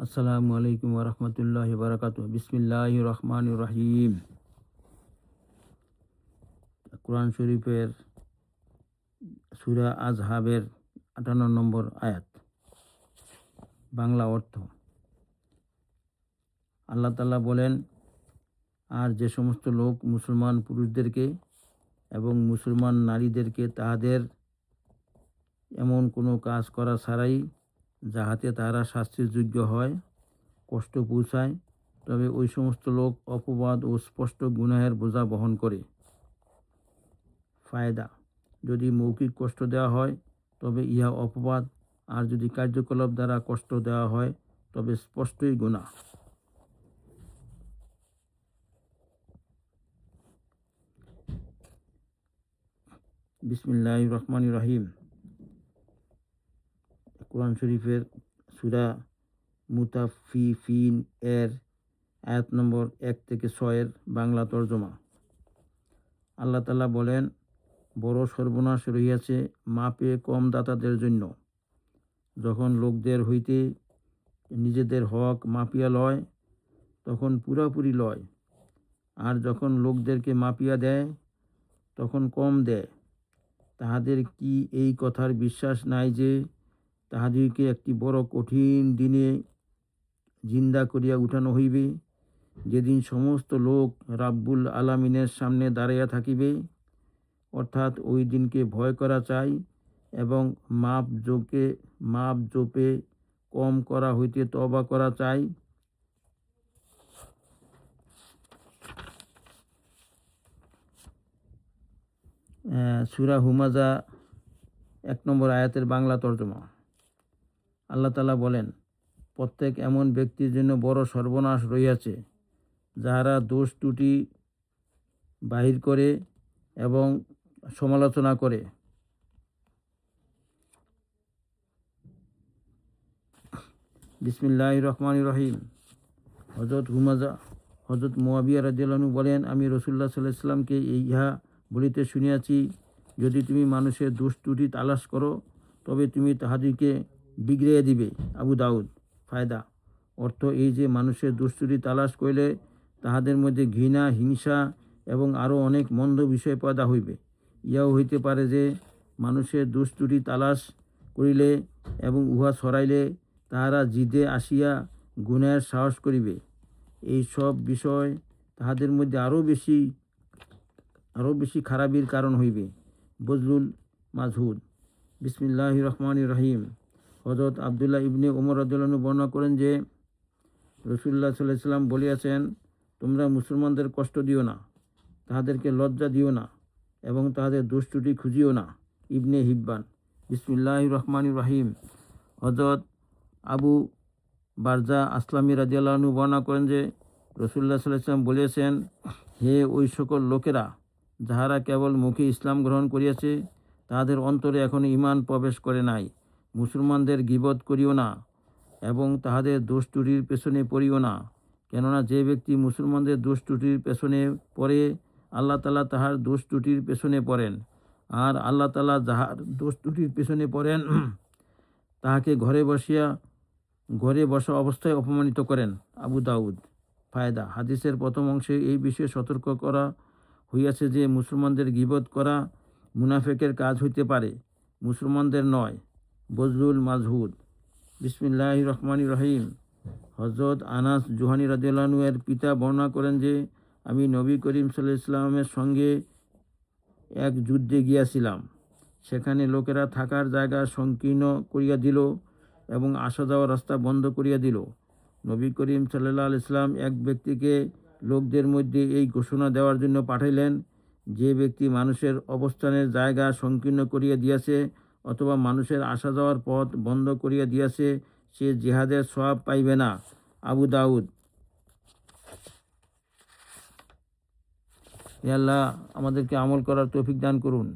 আসসালামু আলাইকুম ওরহমতুল্লাহি বারাকাতুহু। বিসমিল্লাহির রহমানির রহিম। কোরআন শরীফের সূরা আযহাবের ৫৮ নম্বর আয়াত। বাংলা অর্থ: আল্লাহ তাআলা বলেন, আর যে সমস্ত লোক মুসলমান পুরুষদেরকে এবং মুসলমান নারীদেরকে তাহাদের এমন কোনো কাজ করা ছাড়াই যাহাতে তাহারা শাস্তির যোগ্য হয় কষ্ট পৌঁছায়, তবে ওই সমস্ত লোক অপবাদ ও স্পষ্ট গুনাহের বোঝা বহন করে। ফায়দা: যদি মৌখিক কষ্ট দেওয়া হয় তবে ইহা অপবাদ, আর যদি কার্যকলাপ দ্বারা কষ্ট দেওয়া হয় তবে স্পষ্টই গুনাহ। বিসমিল্লাহির রহমানির রহিম। কোরআন শরীফের সূরা মুতাফফিফিন এর আয়াত নম্বর 1 থেকে 6 এর বাংলা তর্জমা। আল্লাহ তাআলা বলেন, বড় সর্বনাশ রহিয়াছে মাপে কম দাতাদের জন্য। যখন লোকদের হইতে নিজেদের হক মাপিয়া লয় তখন পুরাপুরি লয়, আর যখন লোকদেরকে মাপিয়া দেয় তখন কম দেয়। তাহাদের কি এই কথার বিশ্বাস নাই যে তাহাদিগকে একটি বড় কঠিন দিনে জিন্দা করিয়া উঠানো হইবে, যেদিন সমস্ত লোক রাব্বুল আলামিনের সামনে দাঁড়াইয়া থাকিবে। অর্থাৎ ওই দিনকে ভয় করা চাই এবং মাপ জোপে কম করা হইতে তওবা করা চাই। সূরা হুমাযা 1 নম্বর আয়াতের বাংলা তর্জমা। আল্লাহ তাআলা বলেন, প্রত্যেক এমন ব্যক্তির জন্য বড় সর্বনাশ রহিয়াছে যাহারা দোষ ত্রুটি বাহির করে এবং সমালোচনা করে। বিসমিল্লাহির রহমানির রহিম। হযরত মুয়াবিয়া রাদিয়াল্লাহু আনহু বলেন, আমি রাসূলুল্লাহ সাল্লাল্লাহু আলাইহি ওয়াসাল্লামকে ইহা বলিতে শুনিয়াছি, যদি তুমি মানুষের দোষ ত্রুটি তালাশ করো তবে তুমি তাহাদিগকে বিগড়াইয়া দিবে। আবু দাউদ। ফায়দা: অর্থ এই যে মানুষের দোষ ত্রুটি তালাশ করিলে তাহাদের মধ্যে ঘৃণা, হিংসা এবং আরও অনেক মন্দ বিষয় পয়দা হইবে। ইহাও হইতে পারে যে মানুষের দোষ ত্রুটি তালাশ করিলে এবং উহা ছড়াইলে তাহারা জিদে আসিয়া গুনাহের সাহস করিবে। এই সব বিষয় তাহাদের মধ্যে আরও বেশি খারাপির কারণ হইবে। বজলুল মাজহুদ। বিসমিল্লাহির রহমানির রহিম। হযরত আব্দুল্লাহ ইবনে ওমর রাদিয়াল্লাহু আনহু বর্ণনা করেন যে রাসূলুল্লাহ সাল্লাল্লাহু আলাইহি ওয়াসাল্লাম বলিয়াছেন, তোমরা মুসলমানদের কষ্ট দিও না, তাহাদেরকে লজ্জা দিও না এবং তাহাদের দোষ ত্রুটি খুঁজিও না। ইবনে হিব্বান। বিসমিল্লাহির রহমানির রহিম। হযরত আবু বারজা আসলামী রাদিয়াল্লাহু আনহু বর্ণনা করেন যে রাসূলুল্লাহ সাল্লাল্লাহু আলাইহি ওয়াসাল্লাম বলিয়াছেন, হে ওই সকল লোকেরা যাহারা কেবল মুখে ইসলাম গ্রহণ করিয়াছে, তাহাদের অন্তরে এখনো ঈমান প্রবেশ করে নাই। মুসলমানদের গীবত করিও না এবং তাহাদের দোষ ত্রুটির পেছনে পড়িও না, কেননা যে ব্যক্তি মুসলমানদের দোষ ত্রুটির পেছনে পড়ে আল্লাহ তাআলা তাহার দোষ ত্রুটির পেছনে পড়েন, আর আল্লাহ তাআলা যাহার দোষ ত্রুটির পেছনে পড়েন তাহাকে ঘরে বসা অবস্থায় অপমানিত করেন। আবু দাউদ। ফায়দা: হাদিসের প্রথম অংশে এই বিষয়ে সতর্ক করা হইয়াছে যে মুসলমানদের গীবত করা মুনাফিকের কাজ হইতে পারে, মুসলমানদের নয়। বজলুল মাজহুদ। বিসমিল্লাহির রহমানির রহিম। হযরত আনাস জুহানী রাদিয়াল্লাহু আনহু এর পিতা বর্ণনা করেন যে আমি নবী করিম সাল্লাল্লাহু আলাইহি ওয়াসাল্লামের সঙ্গে এক যুদ্ধে গিয়াছিলাম। সেখানে লোকেরা থাকার জায়গা সংকীর্ণ করিয়া দিল এবং আসা যাওয়ার রাস্তা বন্ধ করিয়া দিল। নবী করিম সাল্লাল্লাহু আলাইহি ওয়াসাল্লাম এক ব্যক্তিকে লোকদের মধ্যে এই ঘোষণা দেওয়ার জন্য পাঠাইলেন, যে ব্যক্তি মানুষের অবস্থানের জায়গা সংকীর্ণ করিয়া দিয়াছে অথবা মানুষের আসা যাওয়ার পথ বন্ধ করিয়া দিয়াছে, সে জিহাদের সওয়াব পাইবে না। আবু দাউদ। হে আল্লাহ, আমাদেরকে আমল করার তৌফিক দান করুন।